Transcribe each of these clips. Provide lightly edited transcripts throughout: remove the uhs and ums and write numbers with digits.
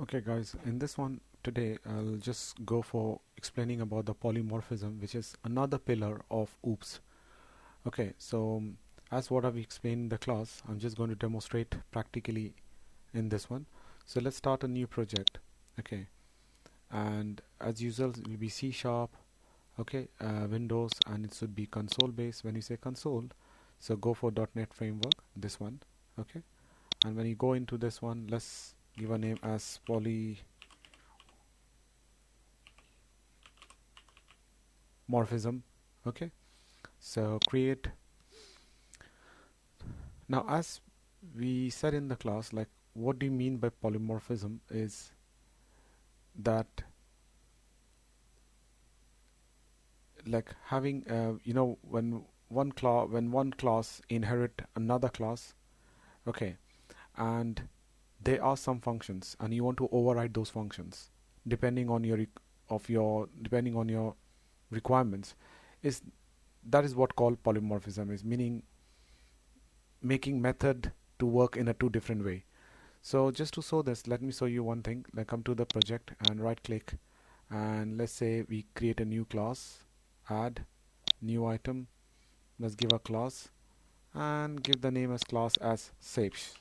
Okay guys, in this one today I'll just go for explaining about the polymorphism, which is another pillar of OOPS. Okay, so as what I've explained in the class, I'm just going to demonstrate practically in this one. So let's start a new project. Okay, and as usual it will be C sharp, okay, Windows, and it should be console based. When you say console, so go for .NET framework, this one. Okay, and when you go into this one, let's give a name as polymorphism. Okay, so create. Now as we said in the class, like what do you mean by polymorphism is that like having when one class inherit another class, okay, and there are some functions and you want to override those functions depending on depending on your requirements, is that is what called polymorphism is, meaning making method to work in a two different way. So just to show this, let me show you one thing. Like come to the project and right click, and let's say we create a new class, add new item, let's give a class and give the name as class as shapes.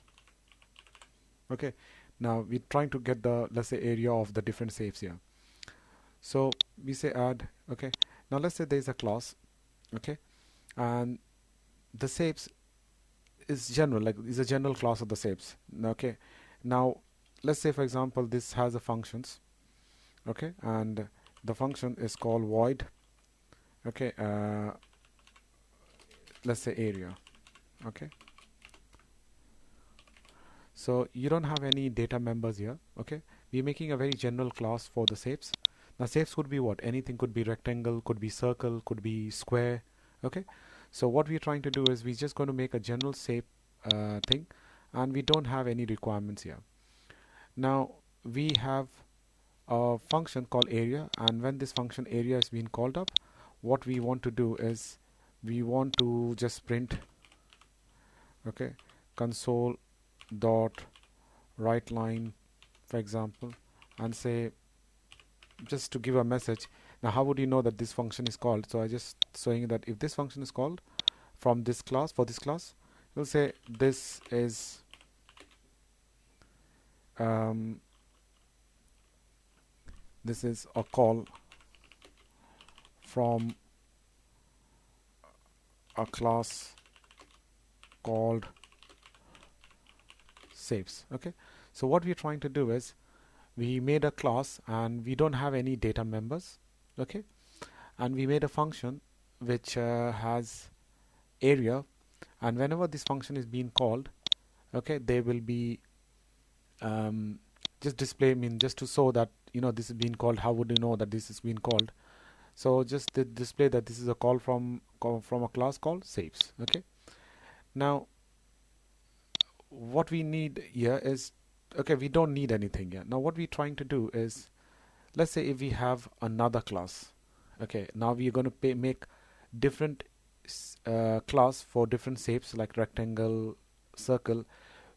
Okay, now we're trying to get the, let's say, area of the different shapes here. So we say add. Okay, now let's say there's a class, okay, and the shapes is general, like is a general class of the shapes. Okay, now let's say for example this has a functions, okay, and the function is called void, okay, let's say area. Okay, so you don't have any data members here. Okay, we're making a very general class for the shapes. Now shapes could be what, anything, could be rectangle, could be circle, could be square. Okay, so what we're trying to do is we're just going to make a general shape thing, and we don't have any requirements here. Now we have a function called area, and when this function area is being called up, what we want to do is we want to just print, okay, console dot write line, for example, and say, just to give a message. Now how would you know that this function is called? So I just showing that if this function is called from this class, for this class, you'll say this is this is a call from a class called shapes. Okay, so what we're trying to do is we made a class and we don't have any data members, okay, and we made a function which has area, and whenever this function is being called, okay, they will be just display, I mean just to show that this is being called. How would you know that this is being called? So just display that this is a call from a class called shapes. Okay, now what we need here is, okay, we don't need anything here. Now what we're trying to do is, let's say if we have another class, okay, now we're going to make different class for different shapes like rectangle, circle,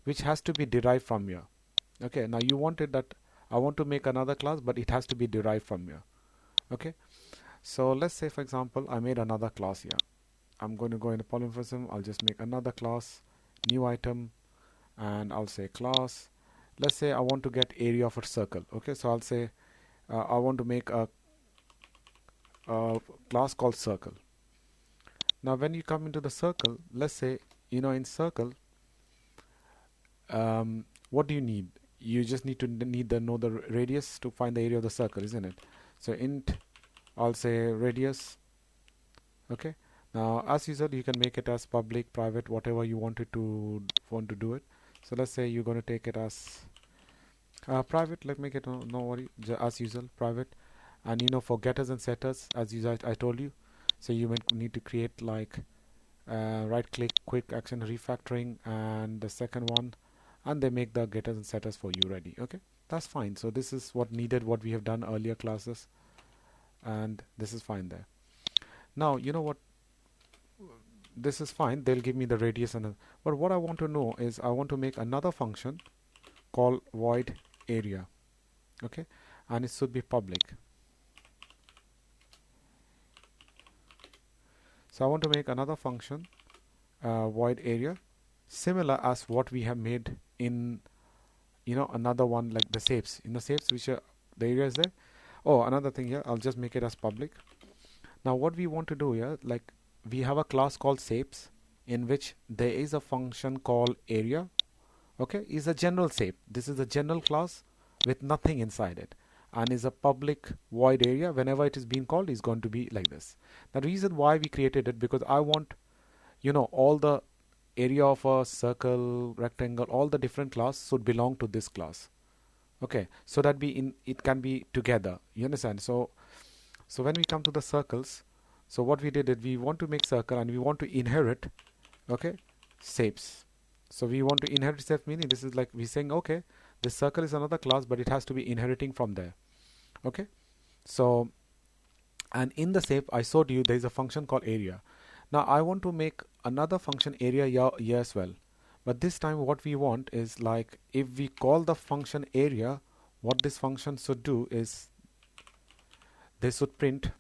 which has to be derived from here. Okay, now you wanted that I want to make another class, but it has to be derived from here. Okay, so let's say for example I made another class here. I'm going to go into polymorphism, I'll just make another class, new item, and I'll say class. Let's say I want to get area of a circle. Okay, so I'll say I want to make a class called circle. Now when you come into the circle, let's say in circle, what do you need? You just need to know the radius to find the area of the circle, isn't it? So int, I'll say radius. Okay, now as usual you can make it as public, private, whatever you want to do it. So let's say you're going to take it as private. Let's make it no worry, as usual private. And for getters and setters, as usual I told you, so you might need to create like right click, quick action refactoring, and the second one, and they make the getters and setters for you ready. Okay, that's fine. So this is what needed, what we have done earlier classes, and this is fine there. Now you know what, this is fine, they'll give me the radius, but what I want to know is I want to make another function called void area. okay, and it should be public. So I want to make another function, void area, similar as what we have made in, another one like the shapes. In the shapes, which are the area is there. Oh, another thing here, I'll just make it as public. Now what we want to do here, like we have a class called shapes in which there is a function called area. Okay, is a general shape. This is a general class with nothing inside it, and is a public void area. Whenever it is being called, is going to be like this. The reason why we created it, because I want, all the area of a circle, rectangle, all the different class should belong to this class. Okay, so that it can be together. You understand? So when we come to the circles, so what we did is we want to make circle and we want to inherit, okay, shapes. So we want to inherit shape, meaning this is like we're saying, okay, this circle is another class, but it has to be inheriting from there. Okay, so, and in the shape I showed you there is a function called area. Now I want to make another function area here as well, but this time what we want is, like, if we call the function area, what this function should do is they should print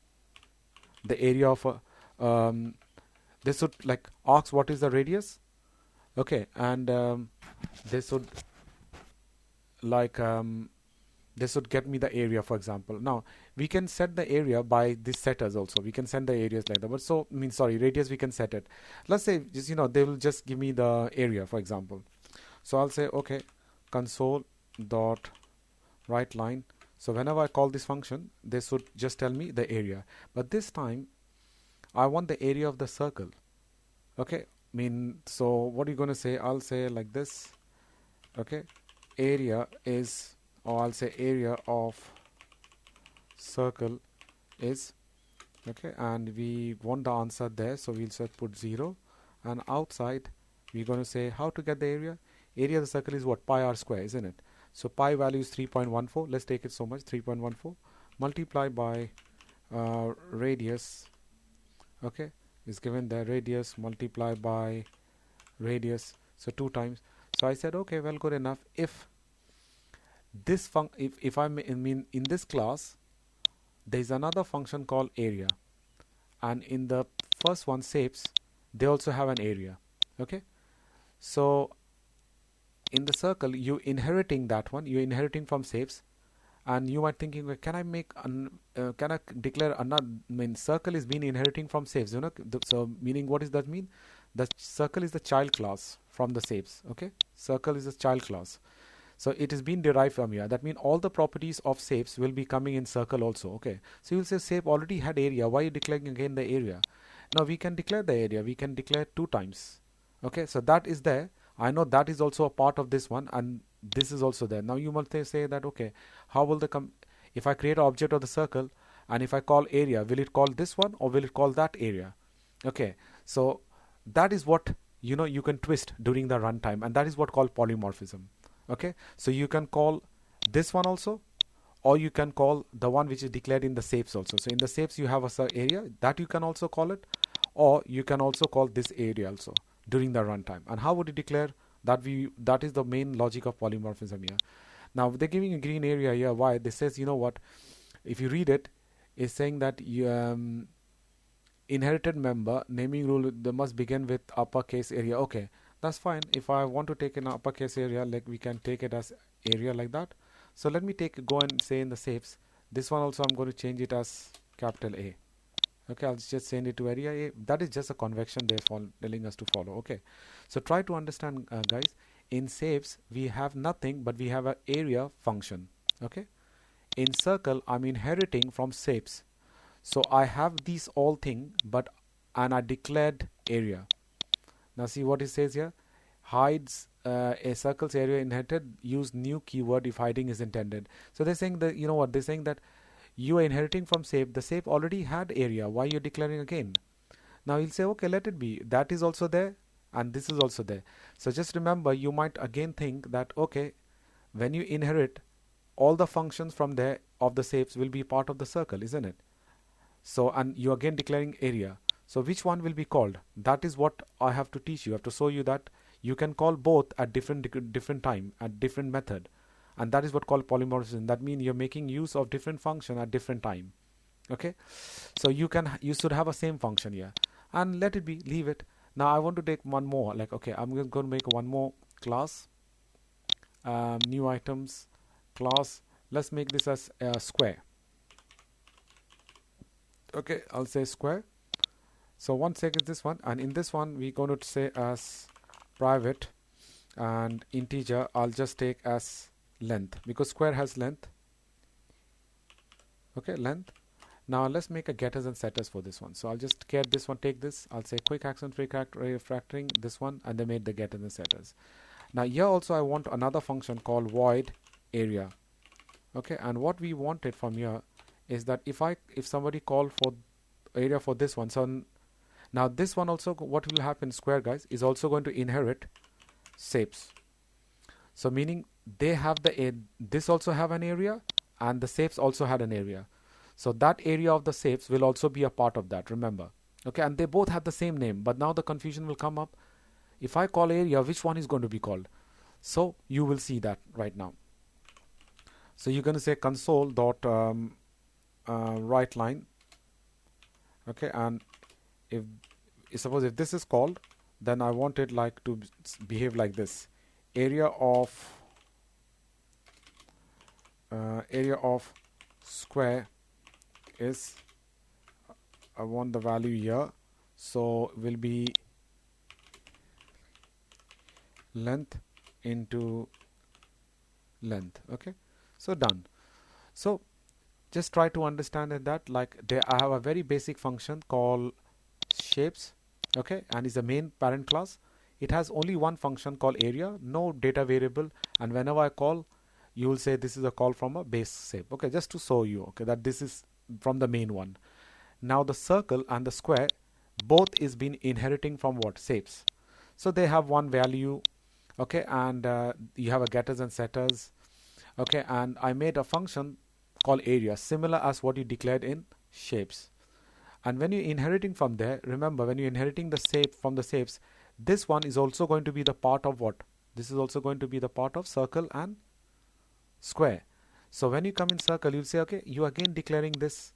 the area of a they should like ask what is the radius, okay, and they should like they should get me the area, for example. Now we can set the area by these setters also. We can send the areas like that, but radius we can set it. Let's say just they will just give me the area, for example. So I'll say, okay, console dot write line. So whenever I call this function, they should just tell me the area, but this time I want the area of the circle. Okay, so what are you going to say? I'll say like this, okay, area is, or I'll say area of circle is, okay, and we want the answer there, so we'll just put 0, and outside we're going to say how to get the area. Area of the circle is what? Pi r square, isn't it? So pi value is 3.14. let's take it so much, 3.14 multiplied by radius, okay, is given there, radius multiplied by radius, so 2 times. So I said, okay, well, good enough. If this if I mean in this class there is another function called area, and in the first one, shapes, they also have an area. Okay, so in the circle you inheriting that one, you're inheriting from shapes, and you might thinking, well, can I make can I declare another, circle is being inheriting from shapes, so meaning what does that mean? The circle is the child class from the shapes. Okay, circle is a child class, so it is being derived from here. That means all the properties of shapes will be coming in circle also. Okay, so you will say shape already had area, why are you declaring again the area? Now we can declare the area, we can declare 2 times. Okay, so that is there. I know that is also a part of this one, and this is also there. Now you must say that, okay, how will if I create an object of the circle and if I call area, will it call this one or will it call that area? Okay, so that is what you can twist during the runtime, and that is what called polymorphism. Okay, so you can call this one also, or you can call the one which is declared in the shapes also. So in the shapes you have a area that you can also call it, or you can also call this area also during the runtime. And how would you declare that? That is the main logic of polymorphism here. Now they're giving a green area here. Why? They says, what, if you read it, is saying that you, inherited member naming rule, they must begin with uppercase area. Okay, that's fine. If I want to take an uppercase area, like we can take it as area like that. So let me go and say in the shapes, this one also I'm going to change it as capital A. Okay, I'll just send it to area A. That is just a convection they're telling us to follow. Okay, so try to understand, guys. In shapes we have nothing, but we have an area function. Okay, in circle I'm inheriting from shapes, so I have these all thing, and I declared area. Now see what it says here: hides a circle's area inherited, use new keyword if hiding is intended. So they're saying that, they're saying that you are inheriting from shape, the shape already had area, why you're declaring again? Now you'll say, okay, let it be, that is also there and this is also there. So just remember, you might again think that, okay, when you inherit, all the functions from there of the shapes will be part of the circle, isn't it? So, and you again declaring area, so which one will be called? That is what I have to teach you. I have to show you that you can call both at different time, at different method. and that is what called polymorphism. That means you're making use of different function at different time. Okay, so you should have a same function here, and let it be, leave it. Now I want to take one more, like, okay, I'm going to make one more class, new items class. Let's make this as square. Okay, I'll say square. So one sec is this one, and in this one we're going to say as private, and integer I'll just take as length, because square has length. Okay, length. Now let's make a getters and setters for this one. So I'll just get this one, take this, I'll say quick action refactoring this one, and they made the getters and setters. Now here also I want another function called void area. Okay, and what we wanted from here is that if somebody call for area for this one, so now this one also, what will happen, square guys, is also going to inherit shapes. So meaning they have this also have an area, and the shapes also had an area. So that area of the shapes will also be a part of that, remember. Okay, and they both have the same name, but now the confusion will come up. If I call area, which one is going to be called? So you will see that right now. So you're going to say console dot write line. Okay, and if suppose if this is called, then I want it like to behave like this. Area of square is, I want the value here, so will be length into length. Okay, so done. So just try to understand that, like, I have a very basic function called shapes. Okay, and is the main parent class. It has only one function called area, no data variable, and whenever I call, you will say this is a call from a base shape. Okay, just to show you, okay, that this is from the main one. Now the circle and the square both is been inheriting from what? Shapes. So they have one value. Okay, and you have a getters and setters. Okay, and I made a function called area, similar as what you declared in shapes. And when you're inheriting from there, remember, when you're inheriting the shape from the shapes, this one is also going to be the part of what? This is also going to be the part of circle and square. So when you come in circle, you'll say, okay, you again declaring this.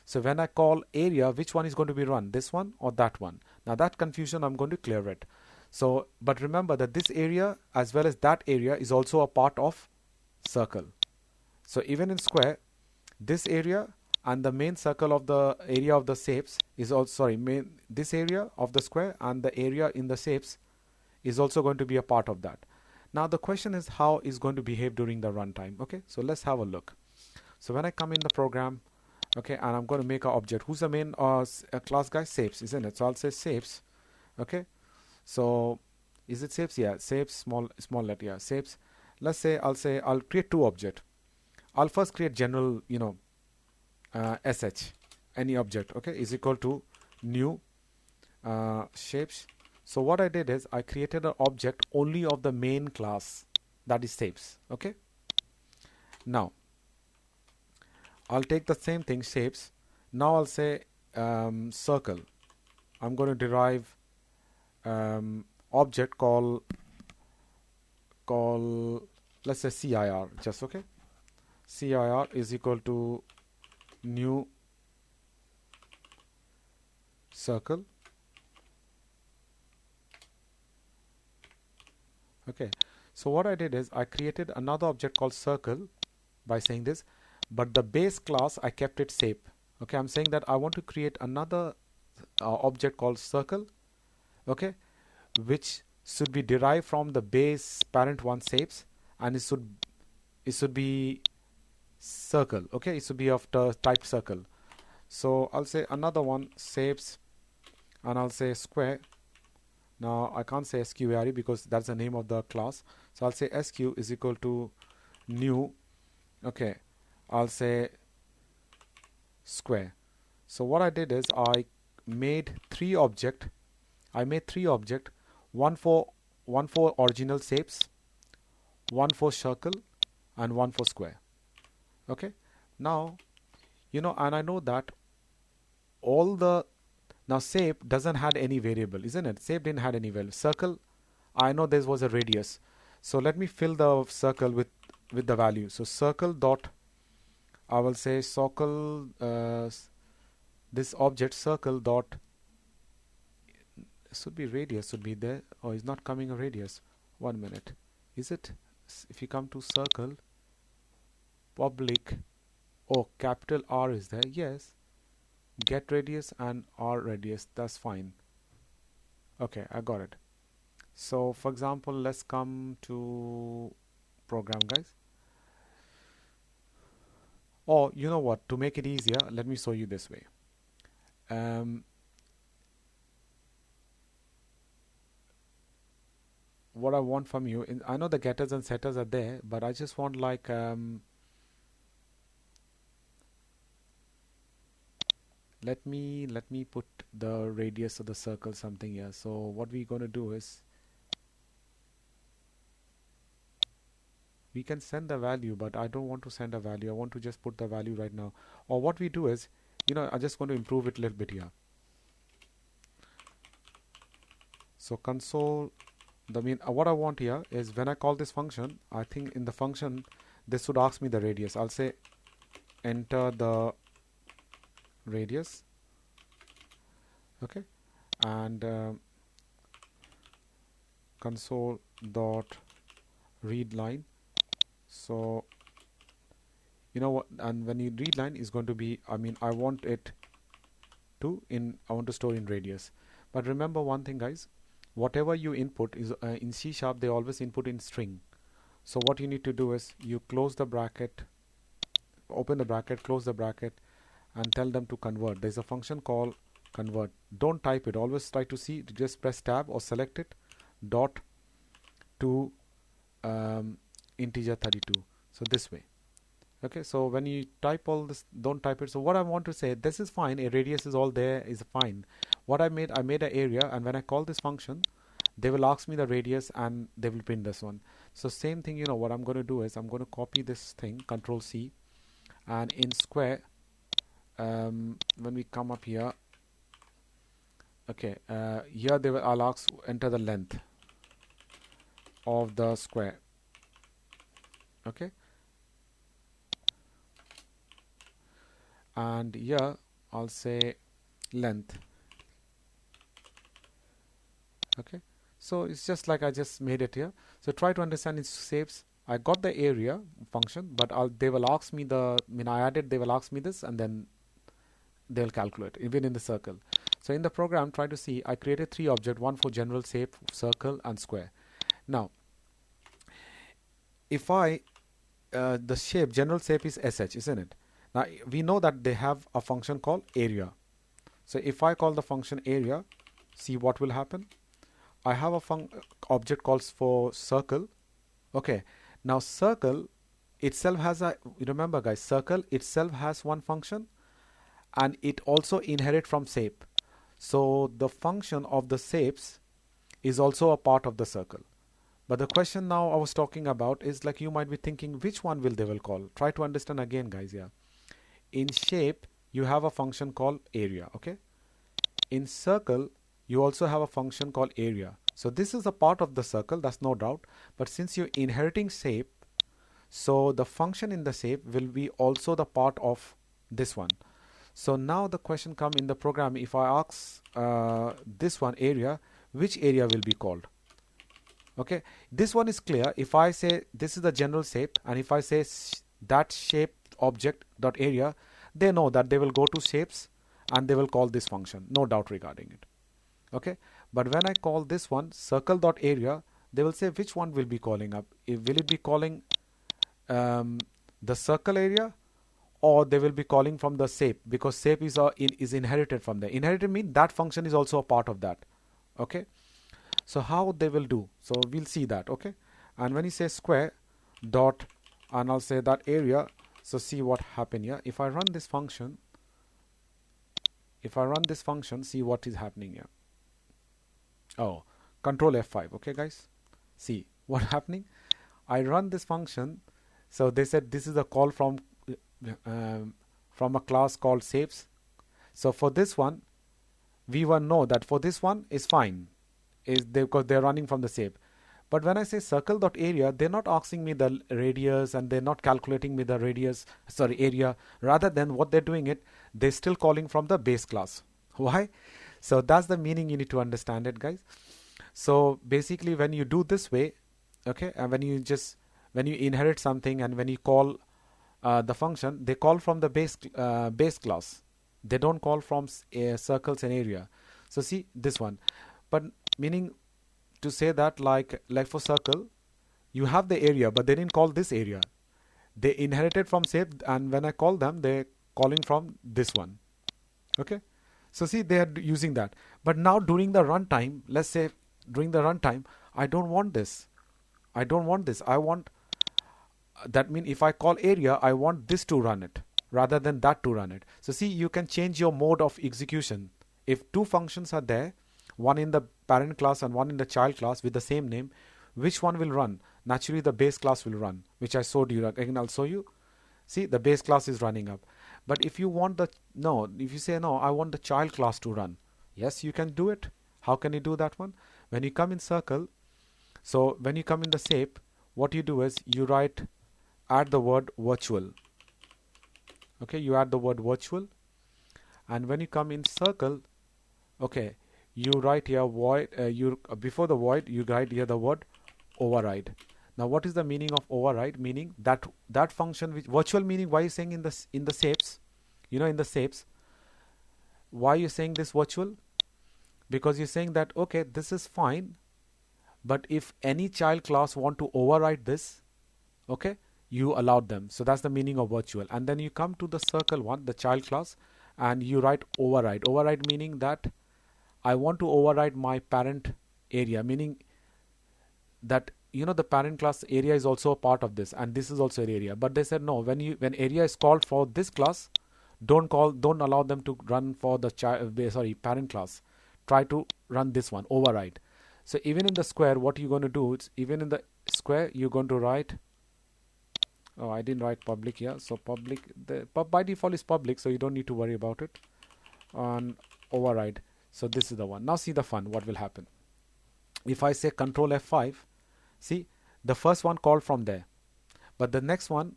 So when I call area, which one is going to be run? This one or that one? Now that confusion, I'm going to clear it. So, but remember that this area as well as that area is also a part of circle. So even in square, this area and the main circle of the area of the shapes is also, this area of the square and the area in the shapes is also going to be a part of that. Now the question is how is going to behave during the runtime. Okay, so let's have a look. So when I come in the program, okay, and I'm going to make an object. Who's the main class guy? Shapes, isn't it? So I'll say shapes. Okay, so is it shapes? Yeah, shapes, small letter. Yeah, shapes. Let's say I'll create two objects. I'll first create general, sh, any object. Okay, is equal to new shapes. So what I did is I created an object only of the main class, that is shapes. Okay, now I'll take the same thing, shapes. Now I'll say circle. I'm going to derive object call let's say CIR, just okay. CIR is equal to new circle. Okay, so what I did is I created another object called circle by saying this, but the base class I kept it shape. Okay, I'm saying that I want to create another object called circle, okay, which should be derived from the base parent one shapes, and it should be circle. Okay, it should be of the type circle. So I'll say another one shapes, and I'll say square. Now I can't say square because that's the name of the class, so I'll say sq is equal to new. Okay, I'll say square. So what I did is I made three object, one for original shapes, one for circle, and one for square. Okay, now and I know that all the now shape doesn't had any variable, isn't it? Shape didn't had any value. Circle, I know there was a radius, so let me fill the circle with with the value. So circle dot, I will say circle, this object circle dot, should be radius, should be there. Oh, it's not coming a radius. 1 minute. Is it? If you come to circle, public, oh, capital R is there. Yes. Get radius and R radius. That's fine. Okay, I got it. So for example, let's come to program, guys. Or you know what, to make it easier, let me show you this way. What I want from you, I know the getters and setters are there, but I just want like let me put the radius of the circle something here. So what we're going to do is we can send the value, but I don't want to send a value. I want to just put the value right now. Or what we do is, you know, I just want to improve it a little bit here. So console, what I want here is when I call this function, I think in the function this should ask me the radius. I'll say enter the radius, okay, and console dot read line. So you know what, and when you read line is going to be, I want it to I want to store in radius. But remember one thing, guys, whatever you input is in C#, they always input in string. So what you need to do is you close the bracket, open the bracket, close the bracket, and tell them to convert. There's a function called convert. Don't type it, always try to see, just press tab or select it, dot to integer 32. So this way. Okay, so when you type all this, don't type it. So what I want to say, this is fine, a radius is all there, is fine. What I made an area, and when I call this function, they will ask me the radius and they will print this one. So same thing, you know, what I'm going to do is I'm going to copy this thing, Control C, and in square, when we come up here, okay, here they will, I'll ask enter the length of the square. Okay, and here I'll say length. Okay, so it's just like I just made it here. So try to understand its shapes. I got the area function, but they will ask me they will ask me this, and then they'll calculate even in the circle. So in the program, try to see, I created 3 objects, one for general shape, circle and square. Now if I the shape, general shape is sh, isn't it? Now we know that they have a function called area. So if I call the function area, see what will happen. I have a object calls for circle. Okay, now circle itself has remember guys, circle itself has one function and it also inherit from shape. So the function of the shapes is also a part of the circle. But the question now I was talking about is, like, you might be thinking which one they will call. Try to understand again, guys. Yeah, in shape you have a function called area. Okay, in circle you also have a function called area. So this is a part of the circle, that's no doubt, but since you're inheriting shape, so the function in the shape will be also the part of this one. So now the question comes in the program, if I ask this one area, which area will be called? Okay, this one is clear. If I say this is the general shape, and if I say that shape object dot area, they know that they will go to shapes and they will call this function, no doubt regarding it. Okay, but when I call this one circle dot area, they will say which one will be calling up. Will it be calling the circle area, or they will be calling from the shape, because shape is inherited from there. Inherited means that function is also a part of that. Okay, so how they will do, so we'll see that. Okay, and when you say square dot, and I'll say that area, so see what happened here. If I run this function, see what is happening here. Oh, control F5. Okay guys, see what happening. I run this function, so they said this is a call from a class called shapes. So for this one, we will know that for this one is fine, because they're running from the shape. But when I say circle.area, they're not asking me the radius and they're not calculating me the area. Rather than what they're doing it, they're still calling from the base class. Why? So that's the meaning you need to understand it, guys. So basically when you do this way, okay, and when you inherit something and when you call the function, they call from the base class. They don't call from circles and area. So see this one, but meaning to say that like for circle, you have the area, but they didn't call this area. They inherited from shape, and when I call them, they're calling from this one. Okay, so see they are using that. But now during the runtime, let's say during the runtime, I don't want this. I want that mean if I call area, I want this to run it rather than that to run it. So see, you can change your mode of execution. If two functions are there, one in the parent class and one in the child class with the same name, which one will run? Naturally the base class will run, which I showed you. Again, I'll show you. See, the base class is running up. But if you want if you say no, I want the child class to run. Yes, you can do it. How can you do that one? When you come in circle, so when you come in the shape, what you do is you add the word virtual. Okay, you add the word virtual, and when you come in circle, okay, you write here void. Before the void, you write here the word override. Now, what is the meaning of override? Meaning that function which virtual meaning. Why are you saying in the shapes? In the shapes, why are you saying this virtual? Because you're saying that okay, this is fine, but if any child class want to override this, okay, you allowed them. So that's the meaning of virtual. And then you come to the circle one, the child class, and you write override. Override meaning that I want to override my parent area, meaning that the parent class area is also a part of this, and this is also an area. But they said no, when area is called for this class, don't allow them to run for the parent class. Try to run this one, override. So even in the square, what you're going to do is even in the square you're going to write. Oh, I didn't write public here. So public, by default is public, so you don't need to worry about it. On override. So this is the one. Now see the fun. What will happen? If I say Control F5, see the first one called from there, but the next one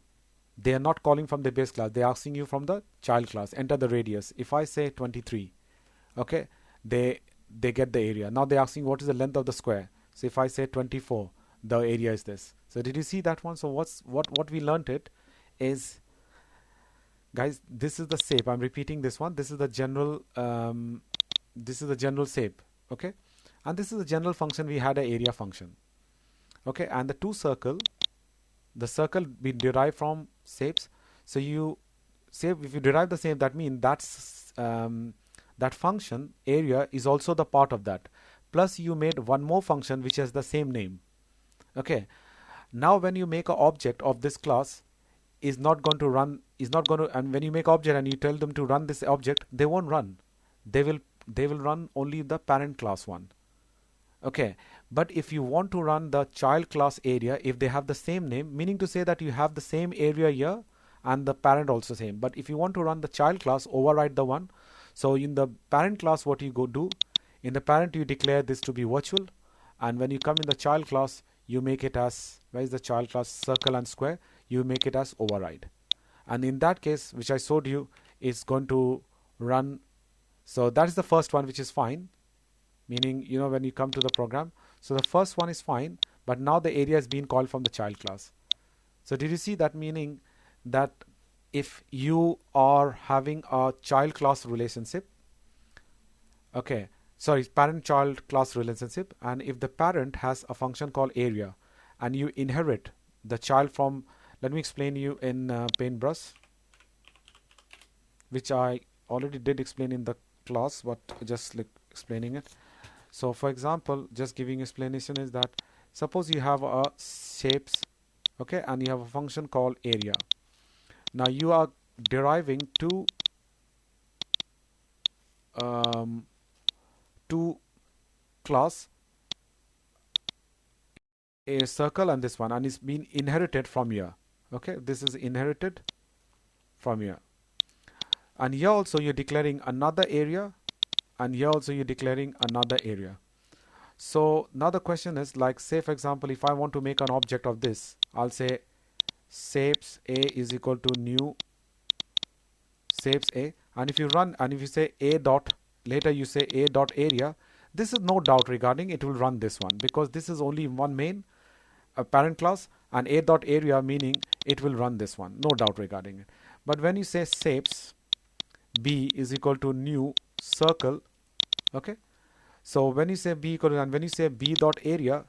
they are not calling from the base class. They are asking you from the child class. Enter the radius. If I say 23, okay, they get the area. Now they're asking what is the length of the square. So if I say 24, the area is this. So did you see that one? So what we learned it is, guys, this is the shape. I'm repeating this one. This is the general shape, okay, and this is the general function. We had an area function, okay, and the the circle we derive from shapes. So you say if you derive the shape, that means that function area is also the part of that. Plus you made one more function which has the same name. Okay. Now when you make an object of this class, and when you make object and you tell them to run this object, they won't run. They will run only the parent class one. Okay. But if you want to run the child class area, if they have the same name, meaning to say that you have the same area here and the parent also same. But if you want to run the child class, override the one. So in the parent class, what you go do, in the parent you declare this to be virtual, and when you come in the child class, you make it as, where is the child class, circle and square, you make it as override. And in that case, which I showed you, is going to run. So that is the first one, which is fine, meaning when you come to the program, so the first one is fine, but now the area is being called from the child class. So did you see that? Meaning that if you are having a child class relationship, okay, sorry, parent child class relationship, and if the parent has a function called area and you inherit the child from, let me explain you in Paintbrush, which I already did explain in the class, but just like explaining it. So for example, just giving explanation is that suppose you have a shapes, okay, and you have a function called area. Now you are deriving two class, a circle and this one, and it's been inherited from here. Okay, this is inherited from here, and here also you're declaring another area, and here also you're declaring another area. So now the question is, like, say for example, if I want to make an object of this, I'll say shapes a is equal to new shapes a, and if you run and if you say a dot, later you say a dot area, this is no doubt regarding it will run this one, because this is only one main a parent class, and a dot area meaning it will run this one, no doubt regarding it. But when you say shapes b is equal to new circle, okay, so when you say b equal to, and when you say b dot area,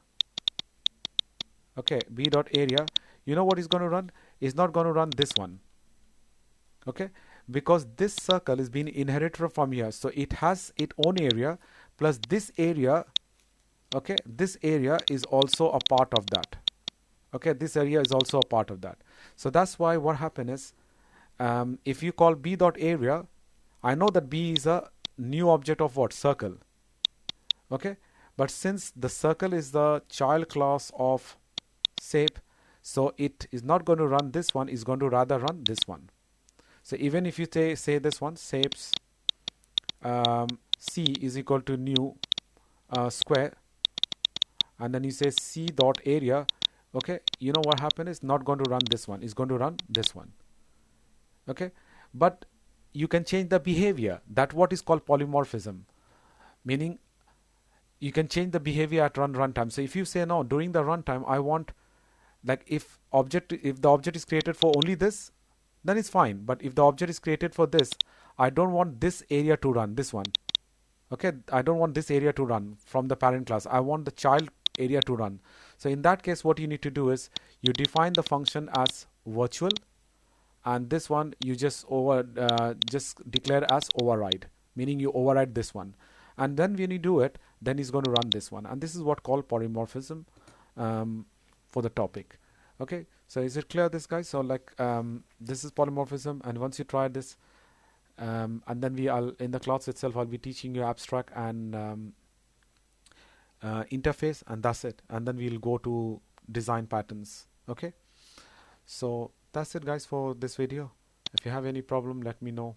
okay, b dot area, you know what is going to run? Is not going to run this one, okay, because this circle is being inherited from here, so it has its own area plus this area, okay, this area is also a part of that, okay, this area is also a part of that. So that's why what happened is, if you call b dot area, I know that b is a new object of what? Circle, okay, but since the circle is the child class of shape, so it is not going to run this one, is going to rather run this one. So even if you say this one, shapes c is equal to new square, and then you say c dot area, okay, you know what happened is not going to run this one, is going to run this one, okay. But you can change the behavior, that what is called polymorphism, meaning you can change the behavior at runtime. So if you say no, during the runtime I want, like, if the object is created for only this, then it's fine. But if the object is created for this, I don't want this area to run, this one, okay, I don't want this area to run from the parent class, I want the child area to run. So in that case, what you need to do is you define the function as virtual, and this one you just declare as override, meaning you override this one, and then when you do it, then it's going to run this one, and this is what called polymorphism for the topic. Okay, so is it clear, this, guys? So like, this is polymorphism, and once you try this, and then in the class itself I'll be teaching you abstract and interface, and that's it, and then we'll go to design patterns. Okay, so that's it, guys, for this video. If you have any problem, let me know.